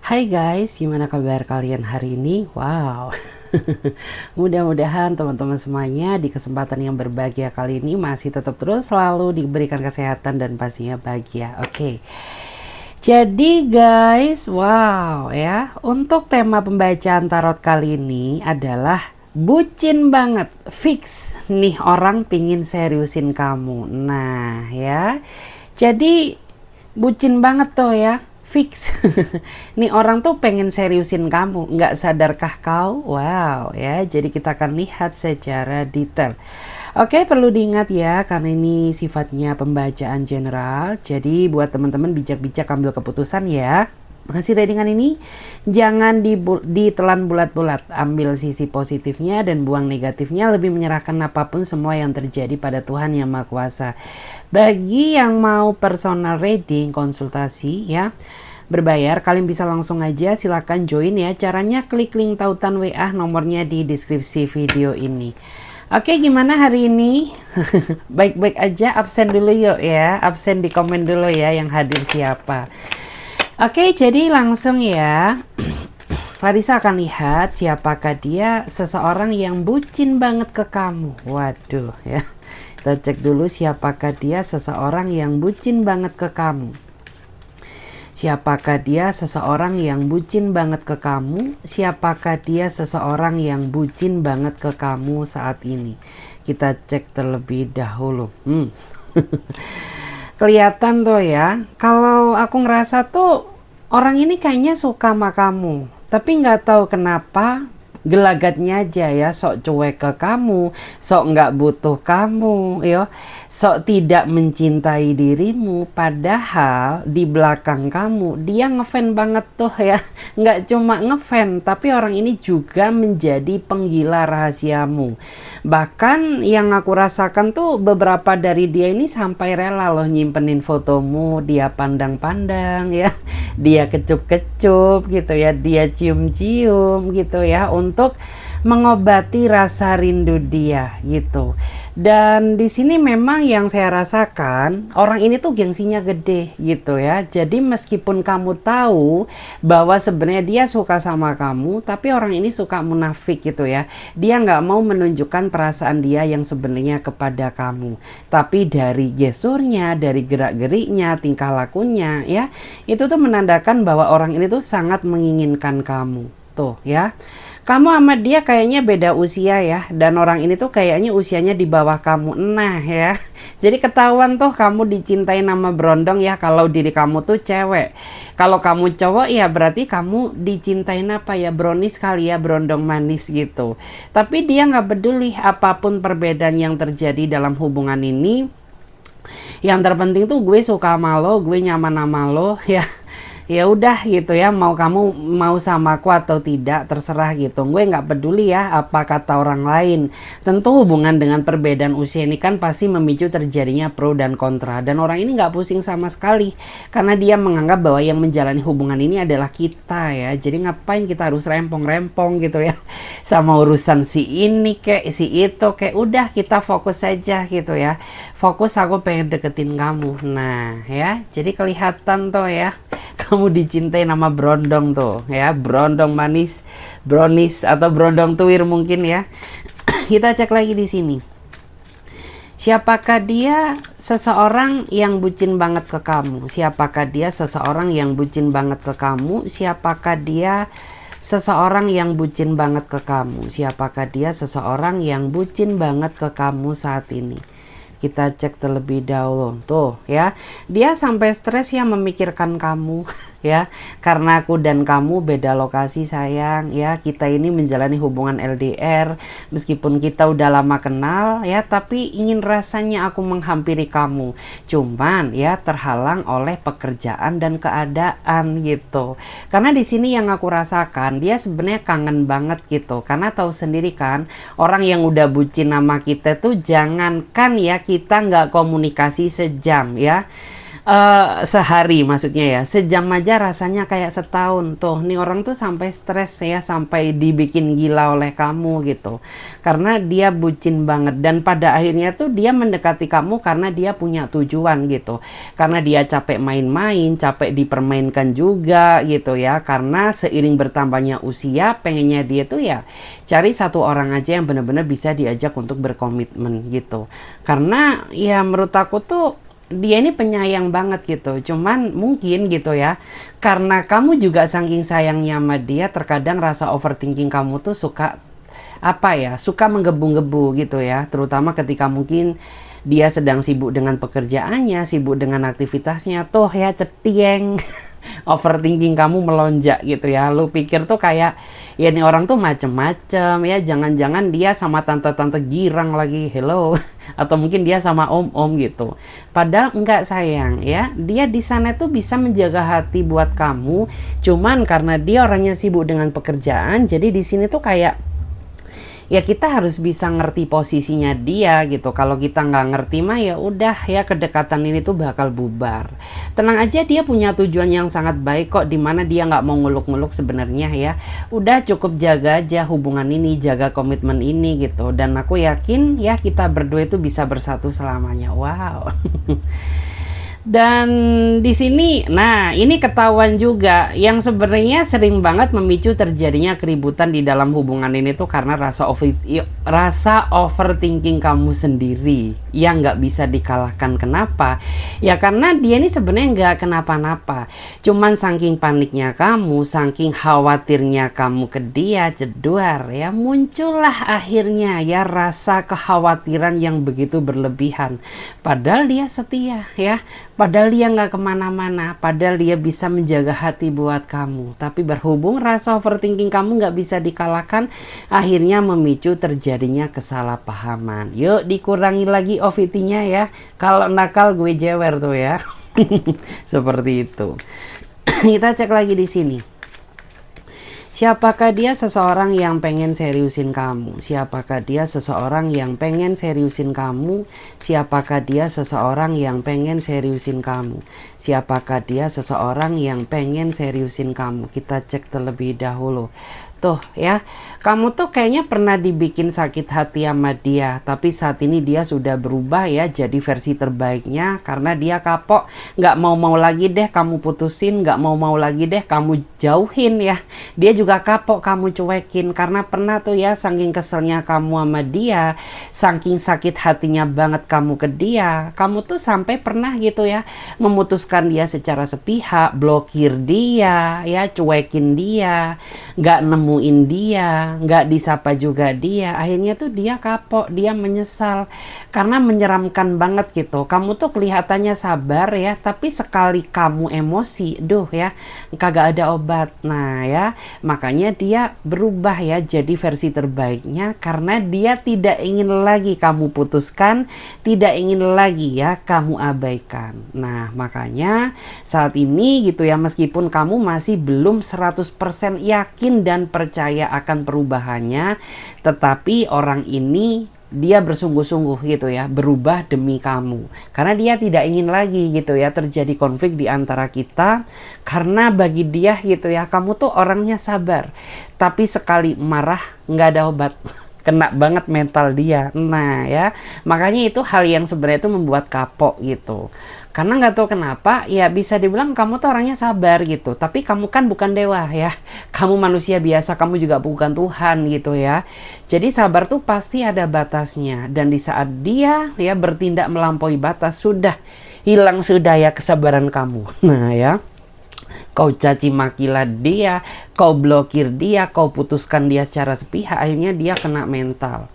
Hai guys, gimana kabar kalian hari ini? Wow, mudah-mudahan teman-teman semuanya di kesempatan yang berbahagia kali ini masih tetap terus selalu diberikan kesehatan dan pastinya bahagia. Oke, jadi guys, wow ya, untuk tema pembacaan tarot kali ini adalah bucin banget, fix nih orang pingin seriusin kamu. Nah ya, jadi bucin banget tuh ya, fix. Nih orang tuh pengen seriusin kamu, nggak sadarkah kau? Wow ya, jadi kita akan lihat secara detail. Oke, perlu diingat ya, karena ini sifatnya pembacaan general. Jadi buat teman-teman bijak-bijak ambil keputusan ya. Hasil readingan ini jangan ditelan bulat-bulat, ambil sisi positifnya dan buang negatifnya, lebih menyerahkan apapun semua yang terjadi pada Tuhan Yang Maha Kuasa. Bagi yang mau personal reading, konsultasi ya, berbayar, kalian bisa langsung aja silakan join ya. Caranya klik link tautan WA, nomornya di deskripsi video ini. Oke, gimana hari ini? Baik-baik aja, absen dulu yuk ya. Absen di komen dulu ya yang hadir siapa. Oke, jadi langsung ya. Farisa akan lihat siapakah dia, seseorang yang bucin banget ke kamu. Waduh ya. Kita cek dulu siapakah dia, seseorang yang bucin banget ke kamu. Siapakah dia, seseorang yang bucin banget ke kamu? Siapakah dia, seseorang yang bucin banget ke kamu saat ini? Kita cek terlebih dahulu. Kelihatan tuh ya, kalau aku ngerasa tuh orang ini kayaknya suka sama kamu, tapi nggak tahu kenapa gelagatnya aja ya, sok cuek ke kamu, sok nggak butuh kamu, yo, sok tidak mencintai dirimu. Padahal di belakang kamu dia ngefan banget tuh ya, nggak cuma ngefan, tapi orang ini juga menjadi penggila rahasiamu. Bahkan yang aku rasakan tuh beberapa dari dia ini sampai rela loh nyimpenin fotomu, dia pandang-pandang ya, dia kecup-kecup gitu ya, dia cium-cium gitu ya, untuk mengobati rasa rindu dia gitu. Dan di sini memang yang saya rasakan, orang ini tuh gengsinya gede gitu ya. Jadi meskipun kamu tahu bahwa sebenarnya dia suka sama kamu, tapi orang ini suka munafik gitu ya. Dia nggak mau menunjukkan perasaan dia yang sebenarnya kepada kamu. Tapi dari gesturnya, dari gerak-geriknya, tingkah lakunya ya, itu tuh menandakan bahwa orang ini tuh sangat menginginkan kamu. Tuh ya. Kamu sama dia kayaknya beda usia ya, dan orang ini tuh kayaknya usianya di bawah kamu. Nah ya, jadi ketahuan tuh kamu dicintai nama berondong ya, kalau diri kamu tuh cewek. Kalau kamu cowok ya berarti kamu dicintain apa ya, brownies kali ya, berondong manis gitu. Tapi dia nggak peduli apapun perbedaan yang terjadi dalam hubungan ini. Yang terpenting tuh gue suka sama lo, gue nyaman sama lo ya. Ya udah gitu ya, mau kamu mau sama aku atau tidak terserah gitu, gue nggak peduli ya apa kata orang lain. Tentu hubungan dengan perbedaan usia ini kan pasti memicu terjadinya pro dan kontra, dan orang ini nggak pusing sama sekali karena dia menganggap bahwa yang menjalani hubungan ini adalah kita ya. Jadi ngapain kita harus rempong-rempong gitu ya sama urusan si ini kek si itu kek, udah kita fokus saja gitu ya. Fokus, aku pengen deketin kamu. Nah ya, jadi kelihatan tuh ya, kamu dicintai nama berondong tuh ya, berondong manis, brownies atau berondong tuir mungkin ya. Kita cek lagi di sini. Siapakah dia, seseorang yang bucin banget ke kamu? Siapakah dia, seseorang yang bucin banget ke kamu? Siapakah dia, seseorang yang bucin banget ke kamu? Siapakah dia, seseorang yang bucin banget ke kamu saat ini? Kita cek terlebih dahulu tuh ya, dia sampai stres ya memikirkan kamu ya, karena aku dan kamu beda lokasi sayang ya. Kita ini menjalani hubungan LDR, meskipun kita udah lama kenal ya, tapi ingin rasanya aku menghampiri kamu, cuman ya terhalang oleh pekerjaan dan keadaan gitu. Karena di sini yang aku rasakan, dia sebenarnya kangen banget gitu, karena tahu sendiri kan, orang yang udah bucin sama kita tuh jangankan ya kita nggak komunikasi sejam ya, Sehari maksudnya ya, sejam aja rasanya kayak setahun tuh. Nih orang tuh sampai stres ya, sampai dibikin gila oleh kamu gitu. Karena dia bucin banget dan pada akhirnya tuh dia mendekati kamu karena dia punya tujuan gitu. Karena dia capek main-main, capek dipermainkan juga gitu ya. Karena seiring bertambahnya usia, pengennya dia tuh ya cari satu orang aja yang benar-benar bisa diajak untuk berkomitmen gitu. Karena ya menurut aku tuh dia ini penyayang banget gitu. Cuman mungkin gitu ya, karena kamu juga saking sayangnya sama dia, terkadang rasa overthinking kamu tuh suka apa ya, suka menggebu-gebu gitu ya. Terutama ketika mungkin dia sedang sibuk dengan pekerjaannya, sibuk dengan aktivitasnya, tuh ya cetieng. Overthinking kamu melonjak gitu ya. Lu pikir tuh kayak ya ini orang tuh macem-macem ya, jangan-jangan dia sama tante-tante girang lagi, hello. Atau mungkin dia sama om-om gitu. Padahal enggak sayang ya, dia di sana tuh bisa menjaga hati buat kamu. Cuman karena dia orangnya sibuk dengan pekerjaan, jadi di sini tuh kayak ya kita harus bisa ngerti posisinya dia gitu. Kalau kita nggak ngerti mah ya udah ya, kedekatan ini tuh bakal bubar. Tenang aja, dia punya tujuan yang sangat baik kok, dimana dia nggak mau nguluk-nguluk sebenarnya ya. Udah cukup jaga aja hubungan ini, jaga komitmen ini gitu. Dan aku yakin ya kita berdua itu bisa bersatu selamanya. Wow. Dan di sini, nah ini ketahuan juga yang sebenarnya sering banget memicu terjadinya keributan di dalam hubungan ini tuh karena rasa overthinking kamu sendiri yang nggak bisa dikalahkan. Kenapa? Ya karena dia ini sebenarnya nggak kenapa-napa. Cuman saking paniknya kamu, saking khawatirnya kamu ke dia, jedar ya, muncullah akhirnya ya rasa kekhawatiran yang begitu berlebihan. Padahal dia setia ya. Padahal dia nggak kemana-mana, padahal dia bisa menjaga hati buat kamu. Tapi berhubung rasa overthinking kamu nggak bisa dikalahkan, akhirnya memicu terjadinya kesalahpahaman. Yuk dikurangi lagi OVT-nya ya. Kalau nakal gue jewer tuh ya. Seperti itu. Kita cek lagi di sini. Siapakah dia? Seseorang yang pengen seriusin kamu. Siapakah dia? Seseorang yang pengen seriusin kamu. Siapakah dia? Seseorang yang pengen seriusin kamu. Siapakah dia? Seseorang yang pengen seriusin kamu. Kita cek terlebih dahulu. Tuh ya, kamu tuh kayaknya pernah dibikin sakit hati sama dia, tapi saat ini dia sudah berubah ya jadi versi terbaiknya karena dia kapok, nggak mau lagi deh kamu putusin, nggak mau lagi deh kamu jauhin ya. Dia juga kapok kamu cuekin karena pernah tuh ya saking keselnya kamu sama dia, saking sakit hatinya banget kamu ke dia, kamu tuh sampai pernah gitu ya memutuskan dia secara sepihak, blokir dia ya, cuekin dia, nggak nemuin dia, nggak disapa juga dia. Akhirnya tuh dia kapok, dia menyesal karena menyeramkan banget gitu. Kamu tuh kelihatannya sabar ya, tapi sekali kamu emosi, duh ya, kagak ada obat. Nah ya, makanya dia berubah ya jadi versi terbaiknya karena dia tidak ingin lagi kamu putuskan, tidak ingin lagi ya kamu abaikan. Nah makanya saat ini gitu ya, meskipun kamu masih belum 100% yakin dan percaya akan perubahannya, tetapi orang ini dia bersungguh-sungguh gitu ya, berubah demi kamu. Karena dia tidak ingin lagi gitu ya terjadi konflik di antara kita, karena bagi dia gitu ya, kamu tuh orangnya sabar. Tapi sekali marah nggak ada obat. Kena banget mental dia. Nah ya, makanya itu hal yang sebenarnya itu membuat kapok gitu. Karena nggak tahu kenapa, ya bisa dibilang kamu tuh orangnya sabar gitu. Tapi kamu kan bukan dewa ya. Kamu manusia biasa, kamu juga bukan Tuhan gitu ya. Jadi sabar tuh pasti ada batasnya. Dan di saat dia ya bertindak melampaui batas, sudah hilang sudah ya kesabaran kamu. Nah ya, kau caci makilah dia, kau blokir dia, kau putuskan dia secara sepihak, akhirnya dia kena mental.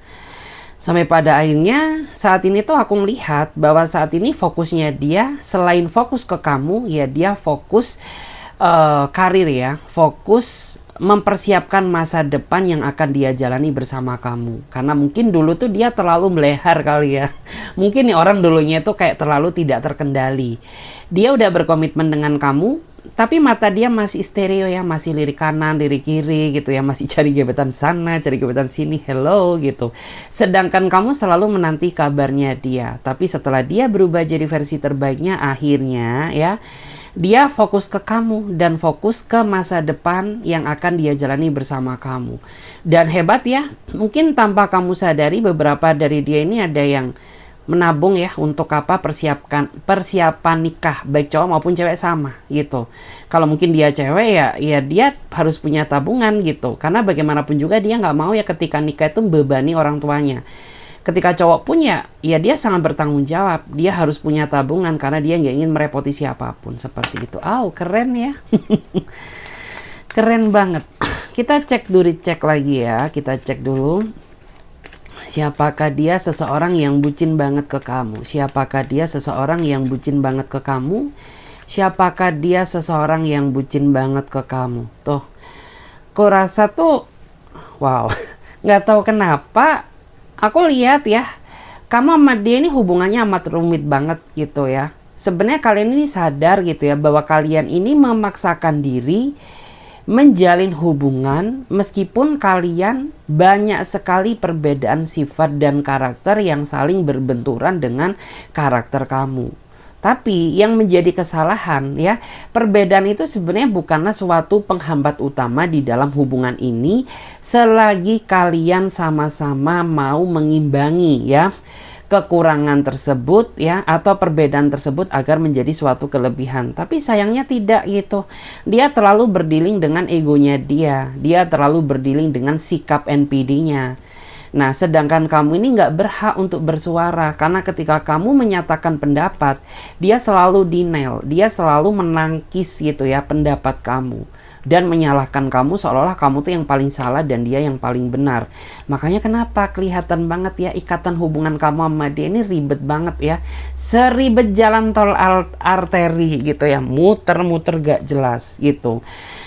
Sampai pada akhirnya saat ini tuh aku melihat bahwa saat ini fokusnya dia selain fokus ke kamu, ya dia fokus karir ya, fokus mempersiapkan masa depan yang akan dia jalani bersama kamu. Karena mungkin dulu tuh dia terlalu melehar kali ya. Mungkin nih orang dulunya tuh kayak terlalu tidak terkendali. Dia udah berkomitmen dengan kamu, tapi mata dia masih stereo ya, masih lirik kanan, lirik kiri gitu ya, masih cari gebetan sana, cari gebetan sini, hello gitu. Sedangkan kamu selalu menanti kabarnya dia. Tapi setelah dia berubah jadi versi terbaiknya, akhirnya ya, dia fokus ke kamu dan fokus ke masa depan yang akan dia jalani bersama kamu. Dan hebat ya, mungkin tanpa kamu sadari beberapa dari dia ini ada yang menabung ya untuk apa, persiapan nikah, baik cowok maupun cewek sama gitu. Kalau mungkin dia cewek ya dia harus punya tabungan gitu, karena bagaimanapun juga dia nggak mau ya ketika nikah itu membebani orang tuanya. Ketika cowok pun ya dia sangat bertanggung jawab, dia harus punya tabungan karena dia nggak ingin merepoti siapapun, seperti itu. Keren ya. Keren banget. Kita cek lagi ya, kita cek dulu. Siapakah dia seseorang yang bucin banget ke kamu? Siapakah dia seseorang yang bucin banget ke kamu? Siapakah dia seseorang yang bucin banget ke kamu? Tuh, aku rasa tuh, wow, nggak tahu kenapa, aku lihat ya, kamu sama dia ini hubungannya amat rumit banget gitu ya. Sebenarnya kalian ini sadar gitu ya, bahwa kalian ini memaksakan diri menjalin hubungan meskipun kalian banyak sekali perbedaan sifat dan karakter yang saling berbenturan dengan karakter kamu. Tapi yang menjadi kesalahan ya, perbedaan itu sebenarnya bukanlah suatu penghambat utama di dalam hubungan ini selagi kalian sama-sama mau mengimbangi ya kekurangan tersebut ya, atau perbedaan tersebut agar menjadi suatu kelebihan. Tapi sayangnya tidak gitu. Dia terlalu berdealing dengan egonya dia terlalu berdealing dengan sikap NPD-nya. Nah, sedangkan kamu ini nggak berhak untuk bersuara, karena ketika kamu menyatakan pendapat, dia selalu denial, dia selalu menangkis gitu ya pendapat kamu. Dan menyalahkan kamu seolah-olah kamu tuh yang paling salah dan dia yang paling benar. Makanya kenapa kelihatan banget ya ikatan hubungan kamu sama dia ini ribet banget ya. Seribet jalan tol arteri gitu ya, muter-muter gak jelas gitu.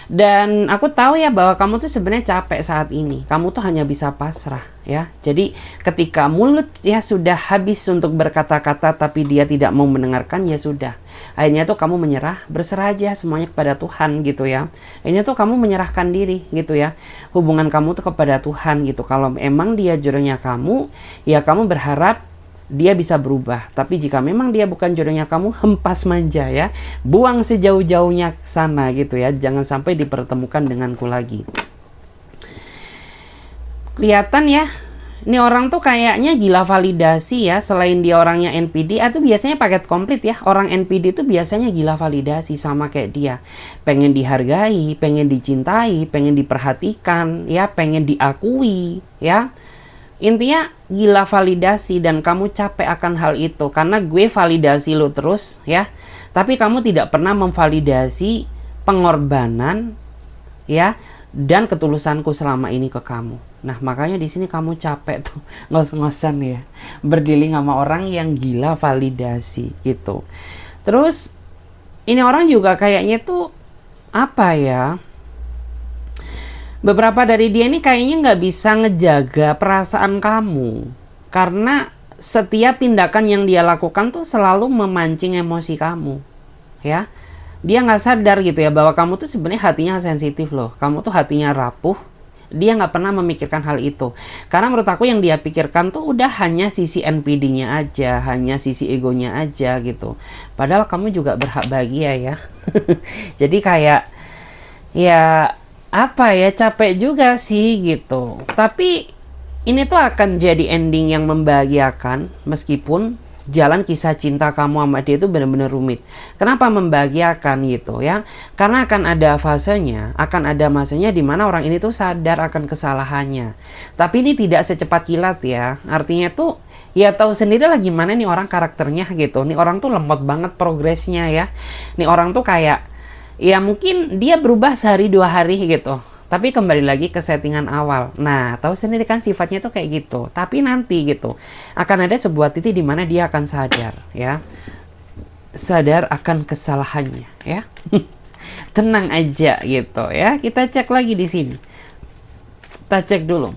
Dan aku tahu ya bahwa kamu tuh sebenarnya capek saat ini. Kamu tuh hanya bisa pasrah ya. Jadi ketika mulut ya sudah habis untuk berkata-kata tapi dia tidak mau mendengarkan, ya sudah. Akhirnya tuh kamu menyerah, berserah aja semuanya kepada Tuhan gitu ya. Akhirnya tuh kamu menyerahkan diri gitu ya. Hubungan kamu tuh kepada Tuhan gitu. Kalau emang dia jodohnya kamu, ya kamu berharap dia bisa berubah. Tapi jika memang dia bukan jodohnya kamu, hempas manja ya. Buang sejauh-jauhnya ke sana gitu ya. Jangan sampai dipertemukan denganku lagi. Kelihatan ya, ini orang tuh kayaknya gila validasi ya. Selain dia orangnya NPD, itu biasanya paket komplit ya. Orang NPD itu biasanya gila validasi sama kayak dia. Pengen dihargai, pengen dicintai, pengen diperhatikan ya, pengen diakui ya. Intinya gila validasi dan kamu capek akan hal itu. Karena gue validasi lo terus ya. Tapi kamu tidak pernah memvalidasi pengorbanan ya dan ketulusanku selama ini ke kamu. Nah, makanya di sini kamu capek tuh ngos-ngosan ya. Berdealing sama orang yang gila validasi gitu. Terus ini orang juga kayaknya tuh apa ya? Beberapa dari dia ini kayaknya nggak bisa ngejaga perasaan kamu. Karena setiap tindakan yang dia lakukan tuh selalu memancing emosi kamu. Ya, dia nggak sadar gitu ya bahwa kamu tuh sebenarnya hatinya sensitif loh. Kamu tuh hatinya rapuh. Dia nggak pernah memikirkan hal itu. Karena menurut aku yang dia pikirkan tuh udah hanya sisi NPD-nya aja. Hanya sisi egonya aja gitu. Padahal kamu juga berhak bahagia ya. Jadi kayak ya apa ya, capek juga sih gitu. Tapi ini tuh akan jadi ending yang membahagiakan meskipun jalan kisah cinta kamu sama dia itu benar-benar rumit. Kenapa membahagiakan gitu ya? Karena akan ada fasenya, akan ada masanya di mana orang ini tuh sadar akan kesalahannya. Tapi ini tidak secepat kilat ya. Artinya tuh ya tahu sendiri lah gimana nih orang karakternya gitu. Nih orang tuh lemot banget progresnya ya. Nih orang tuh kayak ya mungkin dia berubah sehari 2 hari gitu. Tapi kembali lagi ke settingan awal. Nah, tahu sendiri kan sifatnya tuh kayak gitu. Tapi nanti gitu akan ada sebuah titik di mana dia akan sadar ya. Sadar akan kesalahannya ya. Tenang aja gitu ya. Kita cek lagi di sini. Kita cek dulu.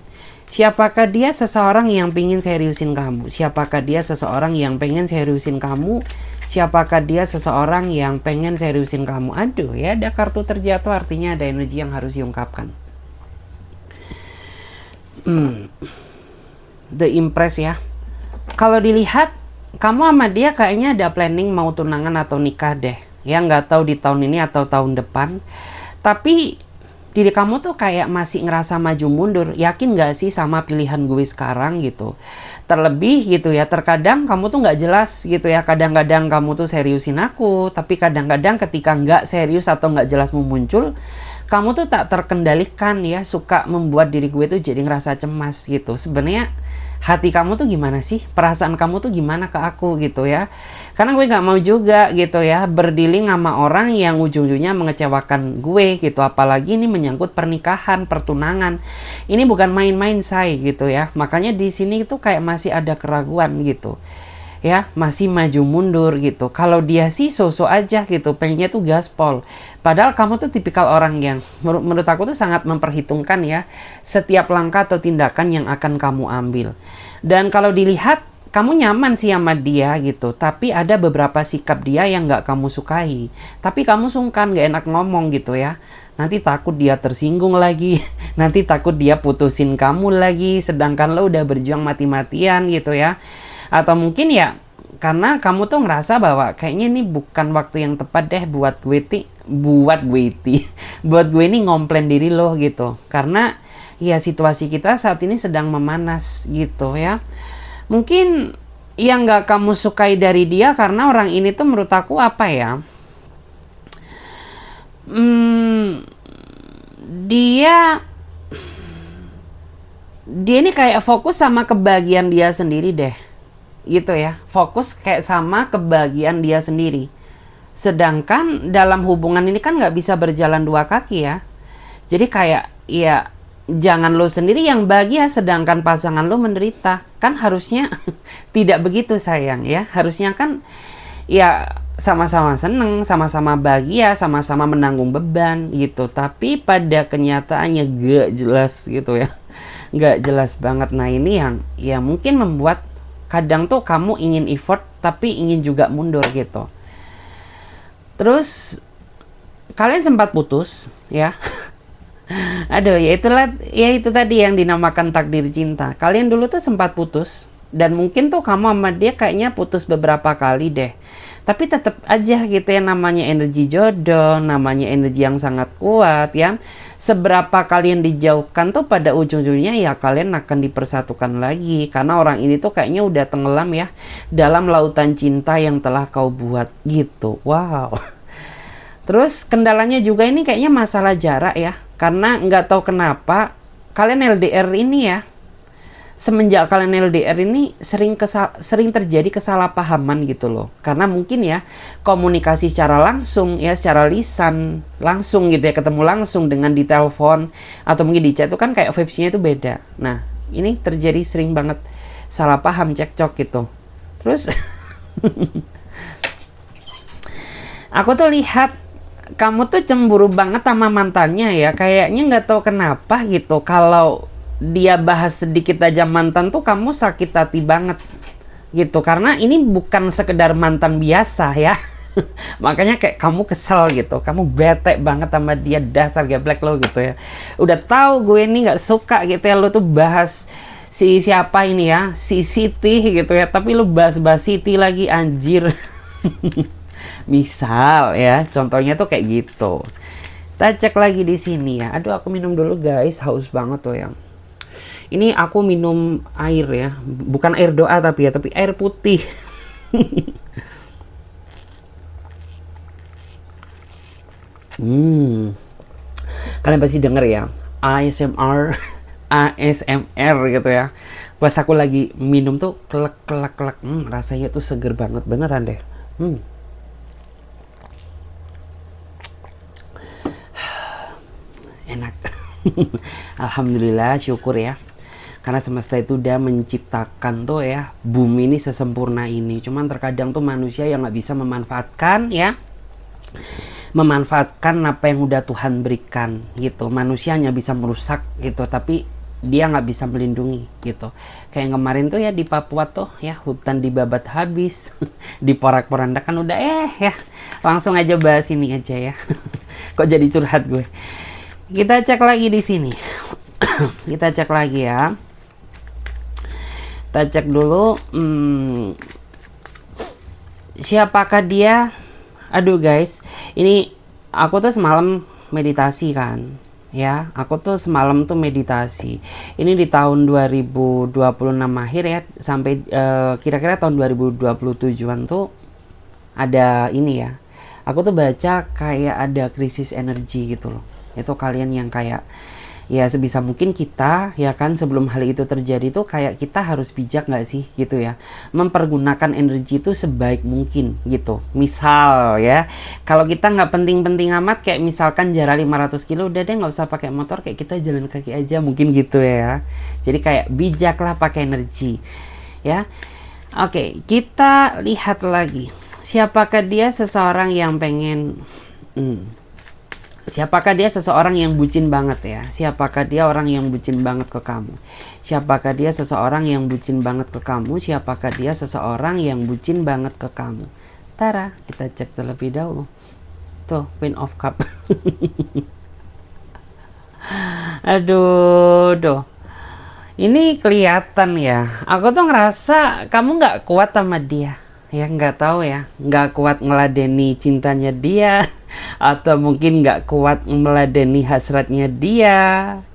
Siapakah dia? Seseorang yang pengen seriusin kamu. Siapakah dia? Seseorang yang pengen seriusin kamu. Siapakah dia? Seseorang yang pengen seriusin kamu. Aduh ya, ada kartu terjatuh, artinya ada energi yang harus diungkapkan. The Impress ya. Kalau dilihat, kamu sama dia kayaknya ada planning mau tunangan atau nikah deh. Ya nggak tahu di tahun ini atau tahun depan. Tapi diri kamu tuh kayak masih ngerasa maju mundur. Yakin gak sih sama pilihan gue sekarang gitu? Terlebih gitu ya, terkadang kamu tuh gak jelas gitu ya. Kadang-kadang kamu tuh seriusin aku, tapi kadang-kadang ketika gak serius atau gak jelas muncul, kamu tuh tak terkendalikan ya, suka membuat diri gue tuh jadi ngerasa cemas gitu. Sebenarnya hati kamu tuh gimana sih? Perasaan kamu tuh gimana ke aku gitu ya? Karena gue gak mau juga gitu ya berdealing sama orang yang ujung-ujungnya mengecewakan gue gitu. Apalagi ini menyangkut pernikahan, pertunangan. Ini bukan main-main say gitu ya. Makanya di sini tuh kayak masih ada keraguan gitu. Ya, masih maju mundur gitu. Kalau dia sih sosok aja gitu, pengennya tuh gaspol. Padahal kamu tuh tipikal orang yang menurut aku tuh sangat memperhitungkan ya setiap langkah atau tindakan yang akan kamu ambil. Dan kalau dilihat kamu nyaman sih sama dia gitu, tapi ada beberapa sikap dia yang gak kamu sukai. Tapi kamu sungkan, gak enak ngomong gitu ya. Nanti takut dia tersinggung lagi, nanti takut dia putusin kamu lagi, sedangkan lo udah berjuang mati-matian gitu ya. Atau mungkin ya karena kamu tuh ngerasa bahwa kayaknya ini bukan waktu yang tepat deh buat gue ini ngomplain diri lo gitu. Karena ya situasi kita saat ini sedang memanas gitu ya. Mungkin yang gak kamu sukai dari dia karena orang ini tuh menurut aku apa ya, dia ini kayak fokus sama kebahagiaan dia sendiri deh gitu ya, fokus kayak sama kebahagiaan dia sendiri. Sedangkan dalam hubungan ini kan gak bisa berjalan dua kaki ya. Jadi kayak ya jangan lo sendiri yang bahagia sedangkan pasangan lo menderita. Kan harusnya tidak begitu sayang ya. Harusnya kan ya sama-sama seneng, sama-sama bahagia, sama-sama menanggung beban gitu. Tapi pada kenyataannya gak jelas gitu ya. Gak jelas banget. Nah ini yang ya mungkin membuat kadang tuh kamu ingin effort tapi ingin juga mundur gitu. Terus kalian sempat putus ya. Aduh, ya itulah, ya itu tadi yang dinamakan takdir cinta. Kalian dulu tuh sempat putus, dan mungkin tuh kamu sama dia kayaknya putus beberapa kali deh. Tapi tetap aja gitu ya, namanya energi jodoh, namanya energi yang sangat kuat ya. Seberapa kalian dijauhkan tuh pada ujung-ujungnya ya kalian akan dipersatukan lagi. Karena orang ini tuh kayaknya udah tenggelam ya dalam lautan cinta yang telah kau buat gitu. Wow. Terus kendalanya juga ini kayaknya masalah jarak ya. Karena nggak tahu kenapa kalian LDR ini ya, semenjak kalian LDR ini sering terjadi kesalahpahaman gitu loh. Karena mungkin ya komunikasi secara langsung ya, secara lisan langsung gitu ya, ketemu langsung dengan di telepon atau mungkin di chat itu kan kayak vibes-nya itu beda. Nah ini terjadi sering banget salah paham, cekcok gitu. Terus aku tuh lihat kamu tuh cemburu banget sama mantannya ya. Kayaknya nggak tahu kenapa gitu. Kalau dia bahas sedikit aja mantan tuh kamu sakit hati banget gitu. Karena ini bukan sekedar mantan biasa ya. Makanya kayak kamu kesel gitu. Kamu bete banget sama dia, dasar geblek lo gitu ya. Udah tahu gue ini nggak suka gitu ya. Lo tuh bahas si siapa ini ya, si Siti gitu ya. Tapi lo bahas-bahas Siti lagi, anjir. Misal ya, contohnya tuh kayak gitu. Kita cek lagi di sini ya. Aduh, aku minum dulu guys, haus banget tuh ya. Ini aku minum air ya, bukan air doa tapi ya, tapi air putih. Kalian pasti denger ya, ASMR, ASMR gitu ya. Pas aku lagi minum tuh kelek, rasanya tuh seger banget beneran deh. Enak. Alhamdulillah, syukur ya. Karena semesta itu udah menciptakan tuh ya bumi ini sesempurna ini. Cuman terkadang tuh manusia yang nggak bisa memanfaatkan ya, memanfaatkan apa yang udah Tuhan berikan gitu. Manusia hanya bisa merusak gitu. Tapi dia nggak bisa melindungi gitu. Kayak kemarin tuh ya di Papua tuh ya, hutan dibabat habis, diporak-porandakan udah ya. Langsung aja bahas ini aja ya. Kok jadi curhat gue. Kita cek lagi di sini. Kita cek lagi ya. Kita cek dulu siapakah dia. Aduh guys, ini aku tuh semalam meditasi kan ya, aku tuh semalam tuh meditasi ini di tahun 2026 akhir ya, sampai kira-kira tahun 2027an tuh ada ini ya, aku tuh baca kayak ada krisis energi gitu loh. Itu kalian yang kayak ya sebisa mungkin kita ya kan, sebelum hal itu terjadi tuh kayak kita harus bijak nggak sih gitu ya, mempergunakan energi itu sebaik mungkin gitu. Misal ya, kalau kita nggak penting-penting amat, kayak misalkan jarak 500 kilo udah deh nggak usah pakai motor, kayak kita jalan kaki aja mungkin gitu ya. Jadi kayak bijaklah pakai energi ya. Oke, kita lihat lagi, siapakah dia seseorang yang pengen siapakah dia seseorang yang bucin banget ya? Siapakah dia orang yang bucin banget ke kamu? Siapakah dia seseorang yang bucin banget ke kamu? Siapakah dia seseorang yang bucin banget ke kamu? Tara, kita cek terlebih dahulu. Tuh, Queen of Cup. Aduh. Ini kelihatan ya. Aku tuh ngerasa kamu nggak kuat sama dia. Ya nggak tahu ya, nggak kuat ngeladeni cintanya dia, atau mungkin nggak kuat meladeni hasratnya dia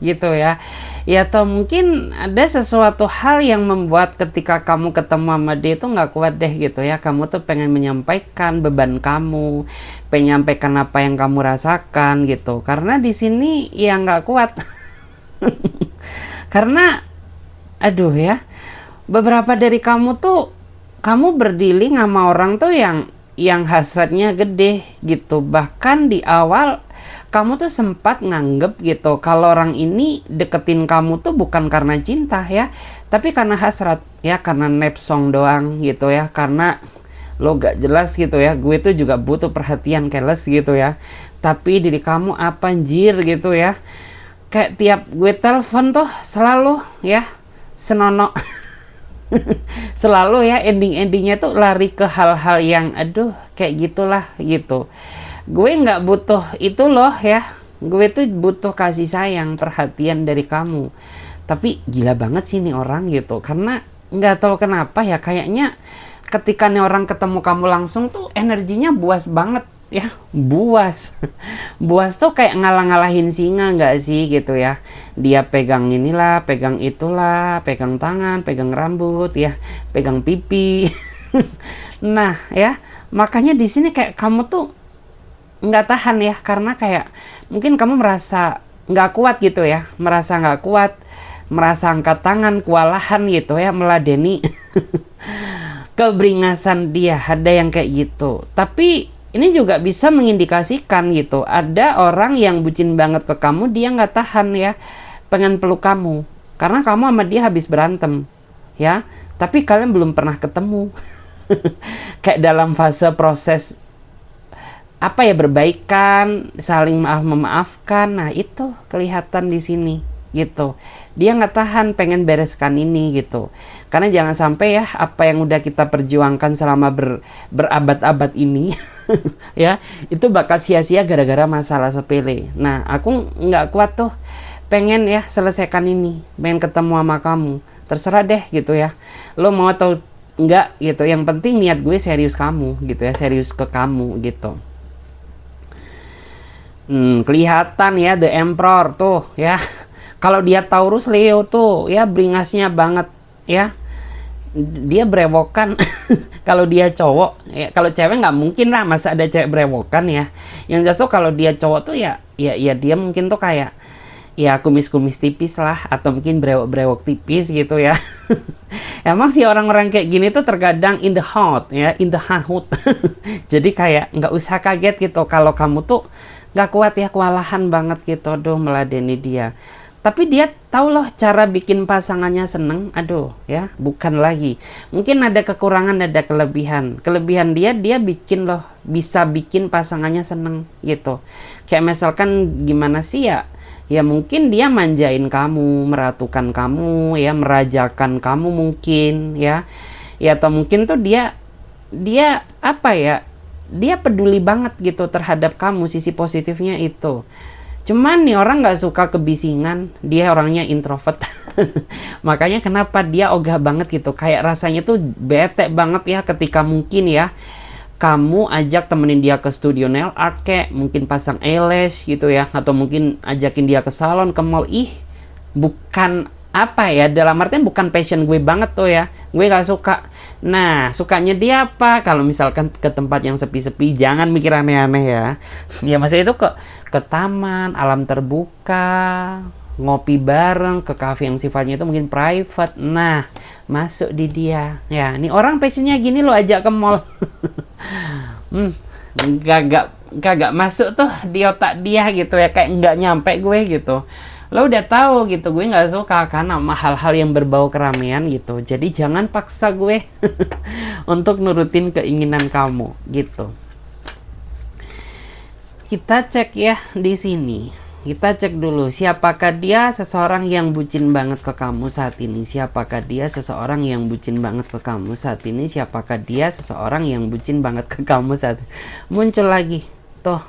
gitu ya. Ya atau mungkin ada sesuatu hal yang membuat ketika kamu ketemu sama dia itu nggak kuat deh gitu ya. Kamu tuh pengen menyampaikan beban kamu, pengen menyampaikan apa yang kamu rasakan gitu. Karena di sini ya nggak kuat. Karena aduh ya, beberapa dari kamu tuh, kamu berdealing sama orang tuh yang hasratnya gede gitu. Bahkan di awal kamu tuh sempat nganggep gitu kalau orang ini deketin kamu tuh bukan karena cinta ya, tapi karena hasrat ya, karena nepsong doang gitu ya, karena lo gak jelas gitu ya, gue tuh juga butuh perhatian keles gitu ya, tapi diri kamu apa anjir gitu ya. Kayak tiap gue telepon tuh selalu ya senono. Selalu ya ending-endingnya tuh lari ke hal-hal yang aduh kayak gitulah gitu. Gue nggak butuh itu loh ya, gue tuh butuh kasih sayang, perhatian dari kamu. Tapi gila banget sih nih orang gitu, karena nggak tahu kenapa ya, kayaknya ketika nih orang ketemu kamu langsung tuh energinya buas banget ya. Buas tuh kayak ngalah-ngalahin singa nggak sih gitu ya. Dia pegang inilah, pegang itulah, pegang tangan, pegang rambut ya, pegang pipi. Nah ya, makanya di sini kayak kamu tuh nggak tahan ya, karena kayak mungkin kamu merasa nggak kuat gitu ya, merasa nggak kuat, merasa angkat tangan, kewalahan gitu ya, meladeni keberingasan dia. Ada yang kayak gitu. Tapi ini juga bisa mengindikasikan gitu, ada orang yang bucin banget ke kamu, dia nggak tahan ya, pengen peluk kamu, karena kamu sama dia habis berantem ya, tapi kalian belum pernah ketemu. Kayak dalam fase proses apa ya, berbaikan, saling memaafkan. Nah itu kelihatan di sini gitu. Dia nggak tahan, pengen bereskan ini gitu. Karena jangan sampai ya, apa yang udah kita perjuangkan selama berabad-abad ini ya, itu bakal sia-sia gara-gara masalah sepele. Nah aku nggak kuat tuh, pengen ya selesaikan ini, pengen ketemu sama kamu. Terserah deh gitu ya, lo mau atau enggak gitu, yang penting niat gue serius kamu gitu ya, serius ke kamu gitu. Kelihatan ya The Emperor tuh ya. Kalau dia Taurus Leo tuh ya, beringasnya banget ya. Dia brewokan. Kalau dia cowok ya, kalau cewek nggak mungkin lah, masa ada cewek brewokan ya. Yang jelas kalau dia cowok tuh ya dia mungkin tuh kayak ya kumis-kumis tipis lah, atau mungkin brewok-brewok tipis gitu ya. Emang sih orang-orang kayak gini tuh terkadang in the hot ya, in the hot. Jadi kayak nggak usah kaget gitu kalau kamu tuh nggak kuat ya, kewalahan banget gitu, aduh meladeni dia. Tapi dia tahu loh cara bikin pasangannya seneng. Aduh ya, bukan lagi. Mungkin ada kekurangan, ada kelebihan. Kelebihan dia bikin loh, bisa bikin pasangannya seneng gitu. Kayak misalkan gimana sih ya, Ya mungkin dia manjain kamu, meratukan kamu, ya merajakan kamu mungkin, ya. Ya atau mungkin tuh dia dia apa ya? Dia peduli banget gitu terhadap kamu, sisi positifnya itu. Cuman nih orang nggak suka kebisingan, dia orangnya introvert. Makanya kenapa dia ogah banget gitu, kayak rasanya tuh bete banget ya ketika mungkin ya kamu ajak temenin dia ke studio nail art, kayak mungkin pasang eyelash gitu ya, atau mungkin ajakin dia ke salon, ke mall. Ih, bukan apa ya, dalam artian bukan passion gue banget tuh ya, gue nggak suka. Nah, sukanya dia apa? Kalau misalkan ke tempat yang sepi-sepi, jangan mikir aneh-aneh ya. Ya maksudnya itu ke taman, alam terbuka, ngopi bareng, ke cafe yang sifatnya itu mungkin private. Nah, masuk di dia. Ya, ini orang passionnya gini lo ajak ke mall. Kagak masuk tuh di otak dia gitu ya, kayak nggak nyampe gue gitu. Lo udah tahu gitu, gue nggak suka kan sama hal-hal yang berbau keramaian gitu. Jadi jangan paksa gue untuk nurutin keinginan kamu gitu. Kita cek ya di sini. Kita cek dulu siapakah dia seseorang yang bucin banget ke kamu saat ini. Siapakah dia seseorang yang bucin banget ke kamu saat ini. Siapakah dia seseorang yang bucin banget ke kamu saat ini. Muncul lagi. Tuh.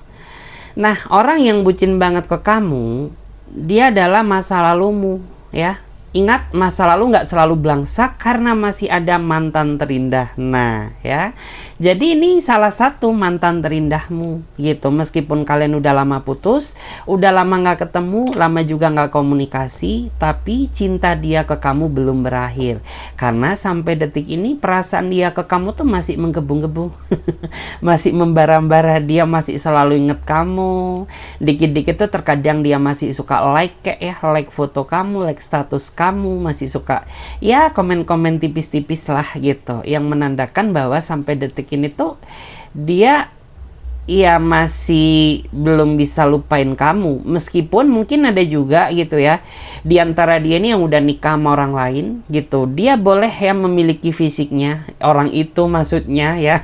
Nah, orang yang bucin banget ke kamu, dia adalah masa lalumu ya. Ingat, masa lalu nggak selalu belangsak karena masih ada mantan terindah. Nah ya, jadi ini salah satu mantan terindahmu gitu. Meskipun kalian udah lama putus, udah lama nggak ketemu, lama juga nggak komunikasi, tapi cinta dia ke kamu belum berakhir. Karena sampai detik ini perasaan dia ke kamu tuh masih menggebu-gebu. Masih membara-bara, dia masih selalu inget kamu. Dikit-dikit tuh terkadang dia masih suka like kayak ya, like foto kamu, like status kamu, masih suka ya komen-komen tipis-tipis lah gitu, yang menandakan bahwa sampai detik ini tuh dia ya masih belum bisa lupain kamu. Meskipun mungkin ada juga gitu ya di antara dia ini yang udah nikah sama orang lain gitu, dia boleh ya memiliki fisiknya orang itu maksudnya ya.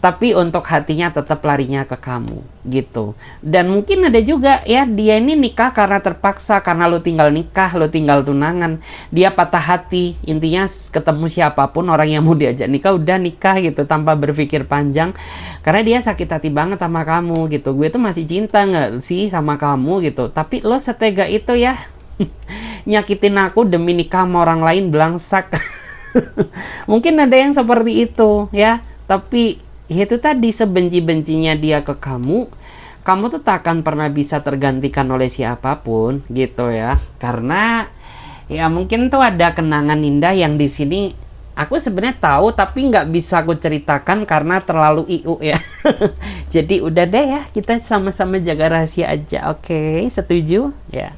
Tapi untuk hatinya tetap larinya ke kamu gitu. Dan mungkin ada juga ya, dia ini nikah karena terpaksa, karena lo tinggal nikah, lo tinggal tunangan. Dia patah hati, intinya ketemu siapapun orang yang mau diajak nikah, udah nikah gitu tanpa berpikir panjang. Karena dia sakit hati banget sama kamu gitu. Gue tuh masih cinta nggak sih sama kamu gitu. Tapi lo setega itu ya nyakitin aku demi nikah sama orang lain, belangsak. Mungkin ada yang seperti itu ya. Tapi itu tadi, sebenci-bencinya dia ke kamu, kamu tuh tak akan pernah bisa tergantikan oleh siapapun gitu ya. Karena ya mungkin tuh ada kenangan indah yang di sini aku sebenarnya tahu tapi nggak bisa aku ceritakan karena terlalu iu ya. Jadi udah deh ya, kita sama-sama jaga rahasia aja. Oke, setuju ya.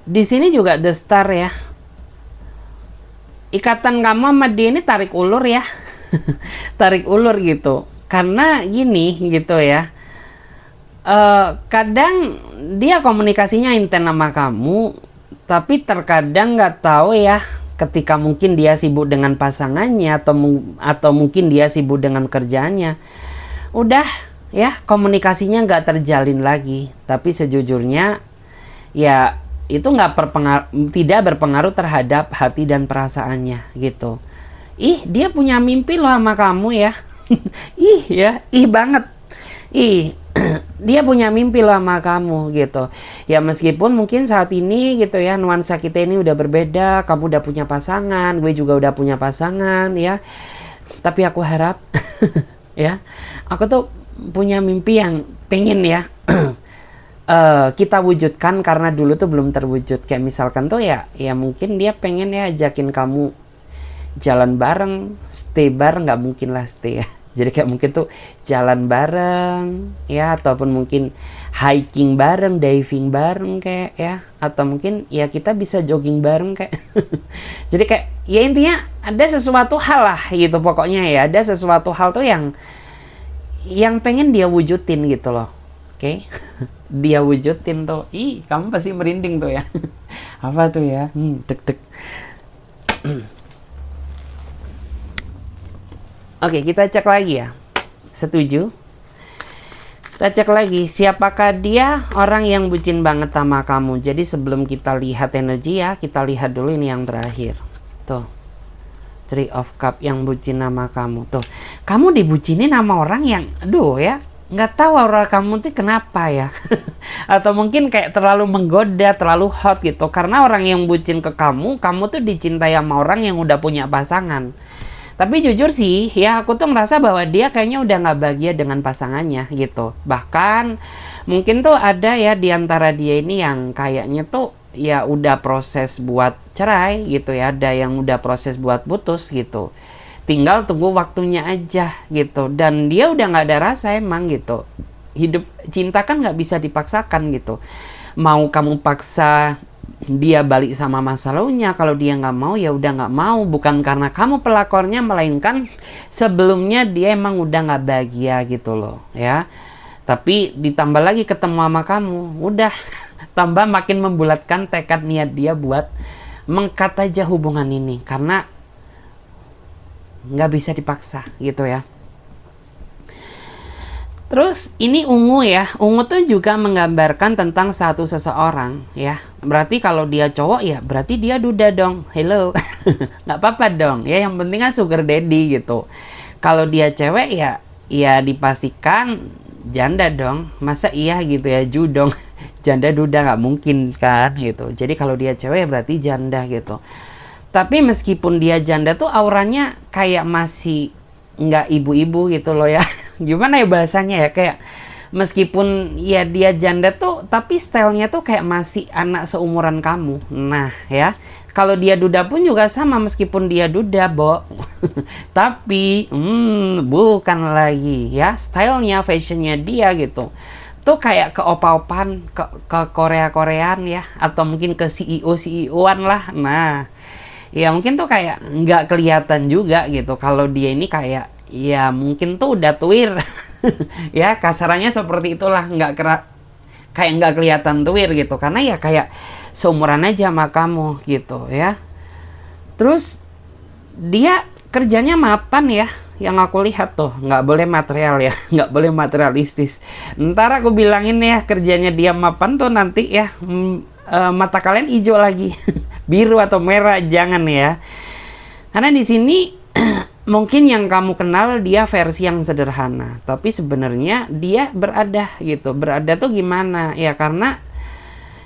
Di sini juga The Star ya. Ikatan kamu sama dia ini tarik ulur ya. Tarik ulur gitu. Karena gini gitu ya. Kadang dia komunikasinya intens sama kamu, tapi terkadang nggak tahu ya, ketika mungkin dia sibuk dengan pasangannya atau mungkin dia sibuk dengan kerjaannya. Udah ya, komunikasinya nggak terjalin lagi. Tapi sejujurnya ya itu tidak berpengaruh terhadap hati dan perasaannya gitu. Ih, dia punya mimpi loh sama kamu ya. Ih ya, ih banget. Ih, dia punya mimpi loh sama kamu gitu. Ya meskipun mungkin saat ini gitu ya, nuansa kita ini udah berbeda. Kamu udah punya pasangan, gue juga udah punya pasangan ya. Tapi aku harap ya, aku tuh punya mimpi yang pengen ya kita wujudkan, karena dulu tuh belum terwujud. Kayak misalkan tuh ya mungkin dia pengen ya ajakin kamu jalan bareng, stay bareng, nggak mungkin lah stay ya. Jadi kayak mungkin tuh jalan bareng ya, ataupun mungkin hiking bareng, diving bareng kayak ya, atau mungkin ya kita bisa jogging bareng kayak. Jadi kayak ya intinya ada sesuatu hal lah gitu pokoknya ya, ada sesuatu hal tuh yang pengen dia wujudin gitu loh. Oke. Dia wujudin tuh. Ih, kamu pasti merinding tuh ya. Apa tuh ya? Deg-deg. Oke, kita cek lagi ya. Setuju? Kita cek lagi, siapakah dia orang yang bucin banget sama kamu. Jadi sebelum kita lihat energi ya, kita lihat dulu ini yang terakhir. Tuh, Three of Cup yang bucin sama kamu. Tuh, kamu dibucinin sama orang yang, aduh ya, nggak tahu aura kamu tuh kenapa ya. Atau mungkin kayak terlalu menggoda, terlalu hot gitu. Karena orang yang bucin ke kamu, kamu tuh dicintai sama orang yang udah punya pasangan. Tapi jujur sih, ya aku tuh ngerasa bahwa dia kayaknya udah nggak bahagia dengan pasangannya gitu. Bahkan mungkin tuh ada ya di antara dia ini yang kayaknya tuh ya udah proses buat cerai gitu ya. Ada yang udah proses buat putus gitu. Tinggal tunggu waktunya aja gitu. Dan dia udah nggak ada rasa emang gitu. Hidup cinta kan nggak bisa dipaksakan gitu. Mau kamu paksa dia balik sama masa lalunya, kalau dia nggak mau ya udah nggak mau, bukan karena kamu pelakornya, melainkan sebelumnya dia emang udah nggak bahagia gitu loh ya. Tapi ditambah lagi ketemu sama kamu, udah tambah makin membulatkan tekad niat dia buat mengkat aja hubungan ini, karena nggak bisa dipaksa gitu ya. Terus ini ungu ya, ungu tuh juga menggambarkan tentang satu seseorang ya. Berarti kalau dia cowok ya berarti dia duda dong, hello. Nggak apa-apa dong ya, yang penting kan sugar daddy gitu. Kalau dia cewek ya, ya dipastikan janda dong. Masa iya gitu ya, judong. Janda duda nggak mungkin kan gitu. Jadi kalau dia cewek ya berarti janda gitu. Tapi meskipun dia janda tuh auranya kayak masih nggak ibu-ibu gitu loh ya. Gimana ya bahasanya ya, kayak meskipun ya dia janda tuh tapi stylenya tuh kayak masih anak seumuran kamu. Nah ya, kalau dia duda pun juga sama, meskipun dia duda Bo. Tapi bukan lagi ya, stylenya, fashionnya dia gitu tuh kayak ke opa-opan, ke Korea-Koreaan ya, atau mungkin ke CEO-an lah. Nah ya mungkin tuh kayak nggak kelihatan juga gitu kalau dia ini kayak ya mungkin tuh udah tuir. Ya kasarannya seperti itulah, kayak nggak kelihatan tuir gitu, karena ya kayak seumuran aja sama kamu gitu ya. Terus dia kerjanya mapan ya, yang aku lihat tuh nggak boleh material ya. Nggak boleh materialistis. Ntar aku bilangin ya, kerjanya dia mapan tuh nanti ya mata kalian hijau lagi. Biru atau merah jangan ya, karena di sini mungkin yang kamu kenal dia versi yang sederhana, tapi sebenarnya dia berada gitu. Berada tuh gimana ya, karena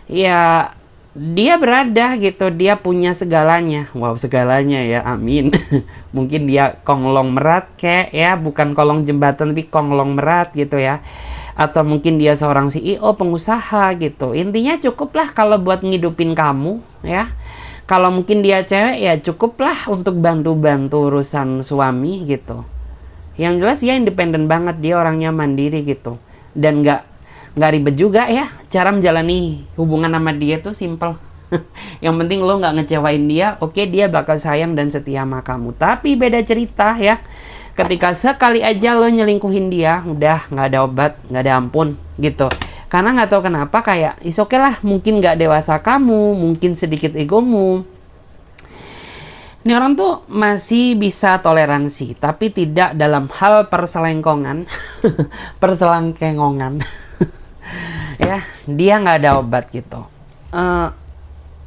ya dia berada gitu, dia punya segalanya. Wow, segalanya ya, amin. Mungkin dia konglomerat kayak ya, bukan kolong jembatan tapi konglomerat gitu ya. Atau mungkin dia seorang CEO, pengusaha gitu. Intinya cukuplah kalau buat ngidupin kamu ya. Kalau mungkin dia cewek ya cukuplah untuk bantu-bantu urusan suami gitu. Yang jelas ya independen banget, dia orangnya mandiri gitu. Dan nggak ribet juga ya. Cara menjalani hubungan sama dia tuh simple. Yang penting lo nggak ngecewain dia, oke, dia bakal sayang dan setia sama kamu. Tapi beda cerita ya, ketika sekali aja lo nyelingkuhin dia, udah nggak ada obat, nggak ada ampun gitu. Karena nggak tahu kenapa kayak is oke lah, mungkin nggak dewasa kamu, mungkin sedikit egomu. Ini orang tuh masih bisa toleransi, tapi tidak dalam hal perselengkongan. Perselengkengongan. Ya, dia nggak ada obat gitu.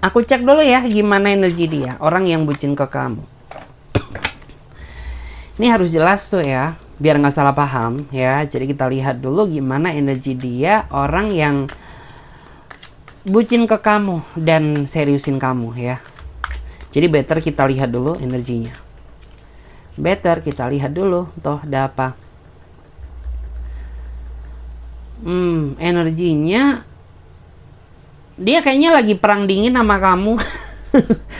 Aku cek dulu ya gimana energi dia, orang yang bucin ke kamu. Ini harus jelas tuh ya, biar nggak salah paham ya. Jadi kita lihat dulu gimana energi dia, orang yang bucin ke kamu dan seriusin kamu ya. Jadi better kita lihat dulu energinya. Better kita lihat dulu, toh ada apa. Energinya dia kayaknya lagi perang dingin sama kamu.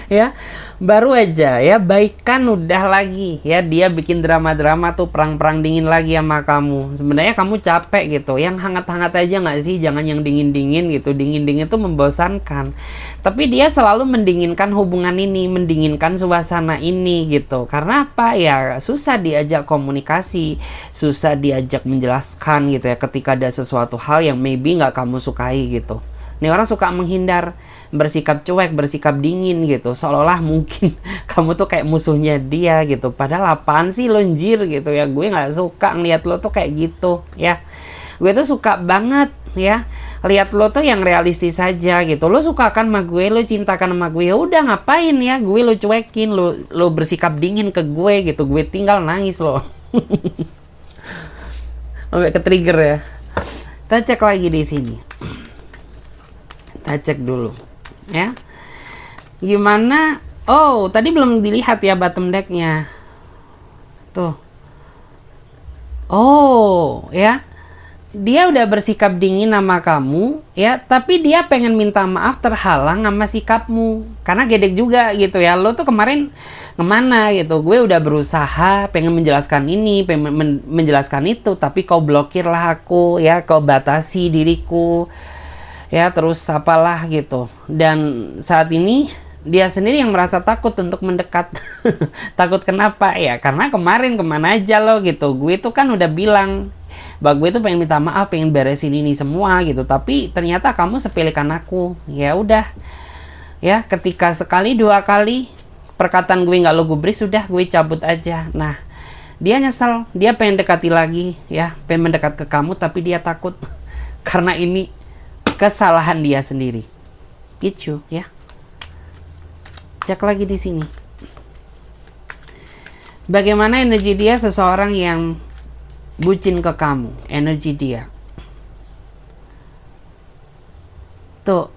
Ya, baru aja ya baikan udah lagi ya, dia bikin drama-drama tuh perang-perang dingin lagi sama kamu. Sebenarnya kamu capek gitu, yang hangat-hangat aja nggak sih, jangan yang dingin-dingin gitu. Dingin-dingin tuh membosankan, tapi dia selalu mendinginkan hubungan ini, mendinginkan suasana ini gitu. Karena apa ya, susah diajak komunikasi, susah diajak menjelaskan gitu ya, ketika ada sesuatu hal yang maybe nggak kamu sukai gitu. Ini orang suka menghindar, bersikap cuek, bersikap dingin gitu, seolah-olah mungkin kamu tuh kayak musuhnya dia gitu. Padahal apaan sih lo, anjir gitu ya, gue nggak suka ngeliat lo tuh kayak gitu ya. Gue tuh suka banget ya lihat lo tuh yang realistis aja gitu. Lo suka kan sama gue, lo cintakan sama gue, ya udah ngapain ya gue lo cuekin, lo bersikap dingin ke gue gitu, gue tinggal nangis lo. Sampai ke trigger ya. Kita cek lagi di sini. Kita cek dulu ya. Gimana? Oh, tadi belum dilihat ya bottom decknya. Tuh. Oh, ya. Dia udah bersikap dingin sama kamu, ya. Tapi dia pengen minta maaf terhalang sama sikapmu. Karena gedek juga gitu ya. Lo tuh kemarin kemana gitu. Gue udah berusaha pengen menjelaskan ini, pengen menjelaskan itu. Tapi kau blokir lah aku, ya. Kau batasi diriku. Ya, terus apalah gitu. Dan saat ini dia sendiri yang merasa takut untuk mendekat. Takut kenapa? Ya karena kemarin kemana aja lo gitu. Gue tuh kan udah bilang bahwa gue tuh pengen minta maaf, pengen beresin ini semua gitu. Tapi ternyata kamu sepelekan aku. Ya udah. Ya ketika sekali dua kali perkataan gue nggak lo gubris, sudah gue cabut aja. Nah dia nyesel, dia pengen dekati lagi ya, pengen mendekat ke kamu tapi dia takut karena ini kesalahan dia sendiri. Gitu ya. Cek lagi di sini. Bagaimana energi dia seseorang yang bucin ke kamu? Energi dia. Tuh.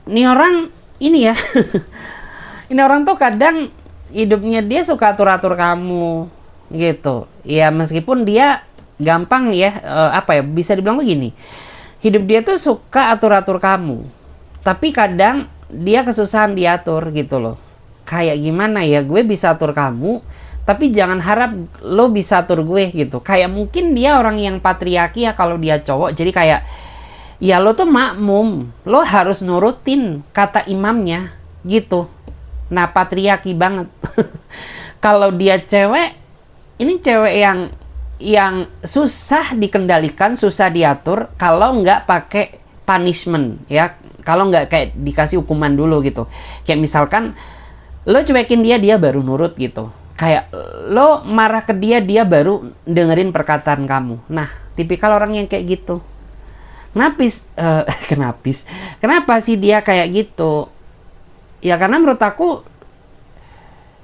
Ini orang ini ya. Ini orang tuh kadang hidupnya dia suka atur-atur kamu gitu. Ya meskipun dia gampang ya apa ya? Bisa dibilang begini. Hidup dia tuh suka atur-atur kamu. Tapi kadang dia kesusahan diatur gitu loh. Kayak gimana ya, gue bisa atur kamu, tapi jangan harap lo bisa atur gue gitu. Kayak mungkin dia orang yang patriarki ya kalau dia cowok. Jadi kayak, ya lo tuh makmum, lo harus nurutin kata imamnya gitu. Nah patriarki banget. Kalau dia cewek, ini cewek yang susah dikendalikan, susah diatur kalau nggak pakai punishment ya. Kalau nggak kayak dikasih hukuman dulu gitu. Kayak misalkan lo cuekin dia, dia baru nurut gitu. Kayak lo marah ke dia, dia baru dengerin perkataan kamu. Nah, tipikal orang yang kayak gitu. Kenapa sih dia kayak gitu? Ya karena menurut aku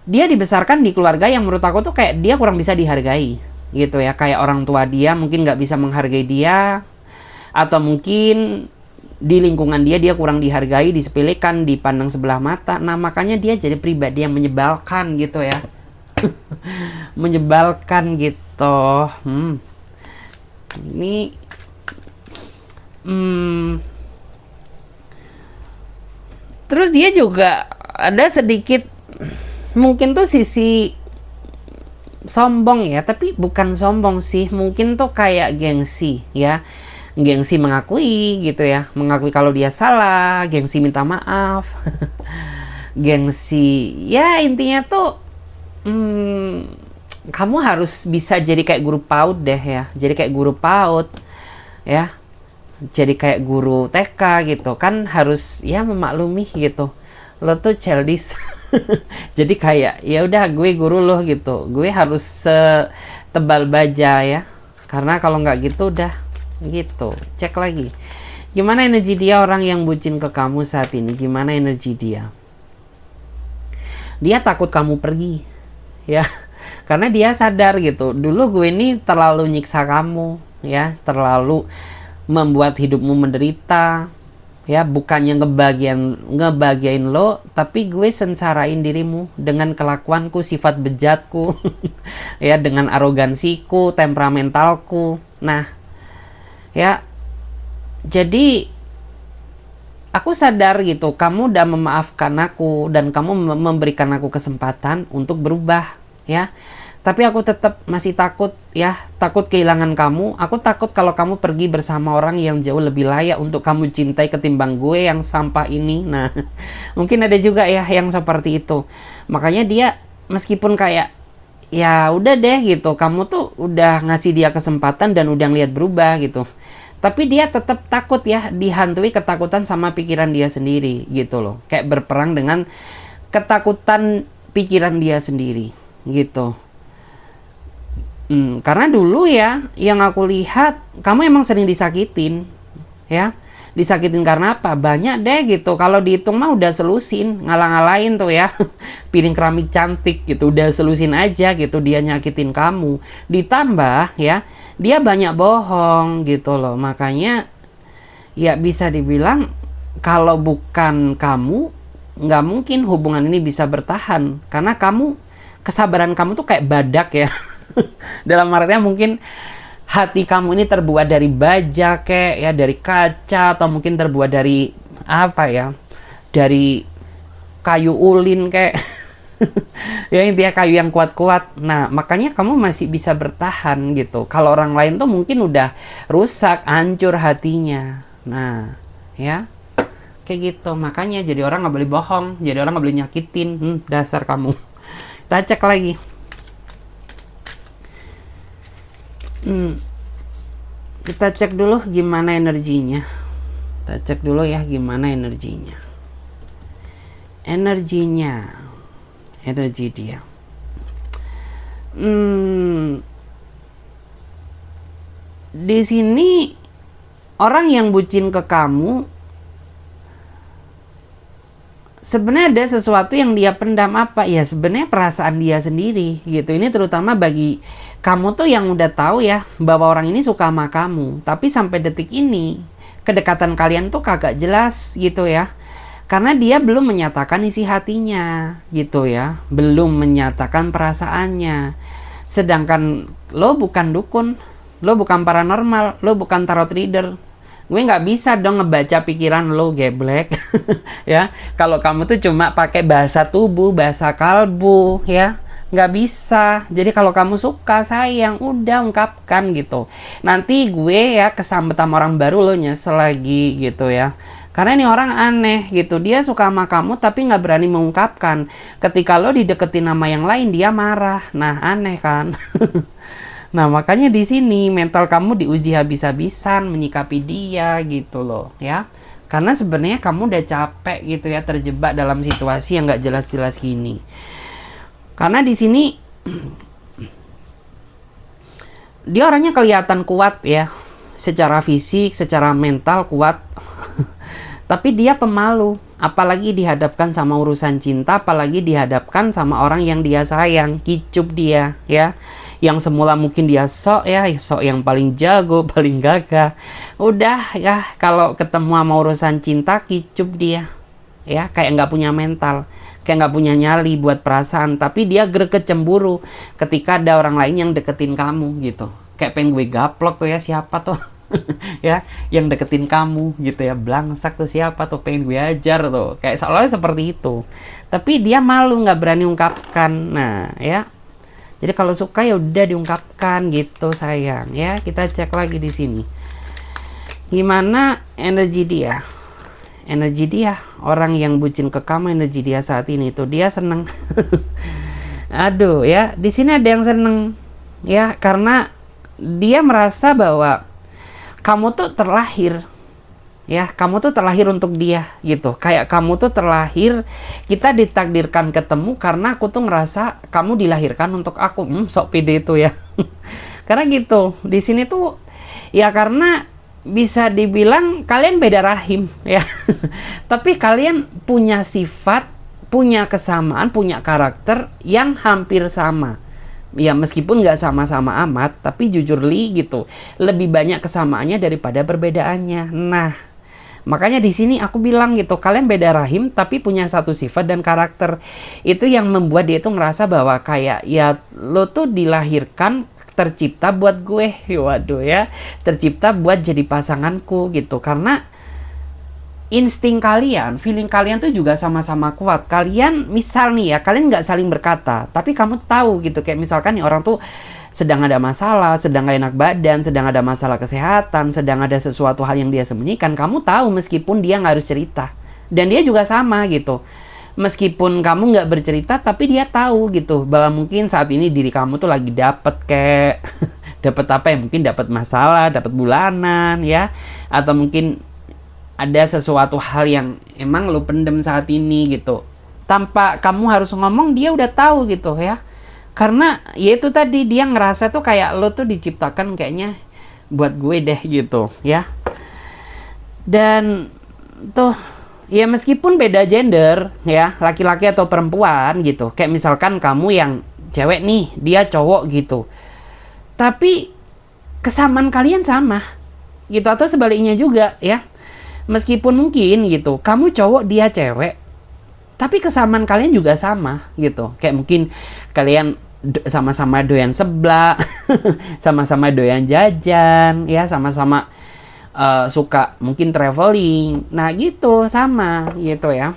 dia dibesarkan di keluarga yang menurut aku tuh kayak dia kurang bisa dihargai gitu ya. Kayak orang tua dia mungkin nggak bisa menghargai dia, atau mungkin di lingkungan dia kurang dihargai, disepelekan, dipandang sebelah mata. Nah makanya dia jadi pribadi yang menyebalkan gitu ya. Menyebalkan gitu. Ini terus dia juga ada sedikit mungkin tuh sisi sombong ya, tapi bukan sombong sih, mungkin tuh kayak gengsi ya. Gengsi mengakui gitu ya, mengakui kalau dia salah, gengsi minta maaf. Gengsi ya intinya tuh kamu harus bisa jadi kayak guru PAUD deh ya, jadi kayak guru PAUD ya, jadi kayak guru TK gitu kan, harus ya memaklumi gitu. Lo tuh childish. Jadi kayak ya udah gue guru lo gitu, gue harus setebal baja ya, karena kalau nggak gitu udah gitu. Cek lagi gimana energi dia orang yang bucin ke kamu saat ini. Gimana energi dia? Dia takut kamu pergi ya, karena dia sadar gitu, dulu gue ini terlalu nyiksa kamu ya, terlalu membuat hidupmu menderita ya. Bukannya ngebahagiain lo, tapi gue sengsarain dirimu dengan kelakuanku, sifat bejatku. Ya dengan arogansiku, temperamentalku. Nah ya, jadi aku sadar gitu, kamu udah memaafkan aku dan kamu memberikan aku kesempatan untuk berubah ya. Tapi aku tetap masih takut ya, takut kehilangan kamu. Aku takut kalau kamu pergi bersama orang yang jauh lebih layak untuk kamu cintai ketimbang gue yang sampah ini. Nah, mungkin ada juga ya yang seperti itu. Makanya dia meskipun kayak ya udah deh gitu, kamu tuh udah ngasih dia kesempatan dan udah ngeliat berubah gitu, tapi dia tetap takut ya, dihantui ketakutan sama pikiran dia sendiri gitu loh. Kayak berperang dengan ketakutan pikiran dia sendiri gitu. Karena dulu ya, yang aku lihat, kamu emang sering disakitin, ya. Disakitin karena apa? Banyak deh gitu. Kalau dihitung mah udah selusin, ngalah-ngalahin tuh ya. Piring keramik cantik gitu, udah selusin aja gitu dia nyakitin kamu. Ditambah ya, dia banyak bohong gitu loh. Makanya ya bisa dibilang kalau bukan kamu, nggak mungkin hubungan ini bisa bertahan. Karena kesabaran kamu tuh kayak badak ya. Dalam artinya mungkin hati kamu ini terbuat dari baja kek ya, dari kaca, atau mungkin terbuat dari apa ya, dari kayu ulin kek. Ya intinya kayu yang kuat-kuat. Nah makanya kamu masih bisa bertahan gitu. Kalau orang lain tuh mungkin udah rusak, hancur hatinya. Nah ya kayak gitu. Makanya jadi orang nggak boleh bohong, jadi orang nggak boleh nyakitin. Dasar kamu. Kita cek lagi. Kita cek dulu gimana energinya. Kita cek dulu ya gimana energinya. Energi dia. Di sini orang yang bucin ke kamu sebenarnya ada sesuatu yang dia pendam. Apa ya, sebenarnya perasaan dia sendiri gitu. Ini terutama bagi kamu tuh yang udah tahu ya bahwa orang ini suka sama kamu, tapi sampai detik ini kedekatan kalian tuh kagak jelas gitu ya, karena dia belum menyatakan isi hatinya gitu ya, belum menyatakan perasaannya. Sedangkan lo bukan dukun, lo bukan paranormal, lo bukan tarot reader. Gue nggak bisa dong ngebaca pikiran lo, geblek. Ya, kalau kamu tuh cuma pakai bahasa tubuh, bahasa kalbu, ya nggak bisa. Jadi kalau kamu suka, sayang, udah ungkapkan gitu. Nanti gue ya kesambet sama orang baru, lo nyesel lagi gitu ya. Karena ini orang aneh gitu, dia suka sama kamu tapi nggak berani mengungkapkan. Ketika lo dideketin sama yang lain, dia marah. Nah aneh kan. Nah makanya di sini mental kamu diuji habis-habisan menyikapi dia gitu loh ya. Karena sebenarnya kamu udah capek gitu ya, terjebak dalam situasi yang nggak jelas-jelas gini. Karena di sini dia orangnya kelihatan kuat ya, secara fisik, secara mental kuat. Tapi dia pemalu, apalagi dihadapkan sama urusan cinta, apalagi dihadapkan sama orang yang dia sayang, kicup dia ya. Yang semula mungkin dia sok yang paling jago, paling gagah. Udah ya, kalau ketemu sama urusan cinta, kicup dia. Ya, kayak nggak punya mental, kayak nggak punya nyali buat perasaan. Tapi dia greget cemburu ketika ada orang lain yang deketin kamu gitu. Kayak pengen gue gaplok tuh ya, siapa tuh? Ya, yang deketin kamu gitu ya, blangsak tuh siapa tuh, pengen gue ajar tuh. Kayak seolah-olah seperti itu. Tapi dia malu, nggak berani ungkapkan. Nah ya, jadi kalau suka ya udah diungkapkan gitu sayang ya. Kita cek lagi di sini. Gimana energi dia? Energi dia, orang yang bucin ke kamu, energi dia saat ini tuh dia seneng. Aduh ya, di sini ada yang seneng ya, karena dia merasa bahwa kamu tuh terlahir. Ya, kamu tuh terlahir untuk dia gitu. Kayak kamu tuh terlahir, kita ditakdirkan ketemu karena aku tuh ngerasa kamu dilahirkan untuk aku. Sok pede itu ya. Karena gitu. Di sini tuh ya karena bisa dibilang kalian beda rahim ya. Tapi kalian punya sifat, punya kesamaan, punya karakter yang hampir sama. Ya meskipun nggak sama-sama amat, tapi jujur gitu, lebih banyak kesamaannya daripada perbedaannya. Nah, makanya di sini aku bilang gitu, kalian beda rahim tapi punya satu sifat dan karakter. Itu yang membuat dia tuh ngerasa bahwa kayak ya lo tuh dilahirkan, tercipta buat gue. Waduh ya, tercipta buat jadi pasanganku gitu. Karena insting kalian, feeling kalian tuh juga sama-sama kuat. Kalian misal nih ya, kalian nggak saling berkata, tapi kamu tahu gitu, kayak misalkan nih orang tuh sedang ada masalah, sedang gak enak badan, sedang ada masalah kesehatan, sedang ada sesuatu hal yang dia sembunyikan, kamu tahu meskipun dia nggak harus cerita. Dan dia juga sama gitu. Meskipun kamu nggak bercerita, tapi dia tahu gitu bahwa mungkin saat ini diri kamu tuh lagi dapet kayak dapet apa ya, mungkin dapet masalah, dapet bulanan ya, atau mungkin ada sesuatu hal yang emang lo pendem saat ini gitu. Tanpa kamu harus ngomong, dia udah tahu gitu ya. Karena ya itu tadi, dia ngerasa tuh kayak lo tuh diciptakan kayaknya buat gue deh gitu ya. Dan tuh ya meskipun beda gender ya, laki-laki atau perempuan gitu, kayak misalkan kamu yang cewek nih, dia cowok gitu, tapi kesamaan kalian sama gitu, atau sebaliknya juga ya, meskipun mungkin gitu kamu cowok dia cewek, tapi kesamaan kalian juga sama gitu, kayak mungkin kalian sama-sama doyan seblak sama-sama doyan jajan ya, sama-sama suka mungkin traveling, nah gitu, sama gitu ya.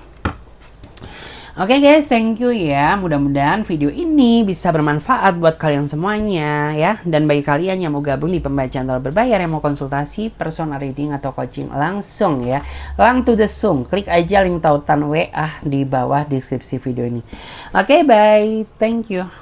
Oke guys, thank you ya. Mudah-mudahan video ini bisa bermanfaat buat kalian semuanya ya. Dan bagi kalian yang mau gabung di pembacaan tanpa berbayar, yang mau konsultasi personal reading atau coaching langsung ya, lang to the sung, klik aja link tautan WA di bawah deskripsi video ini. Oke, bye. Thank you.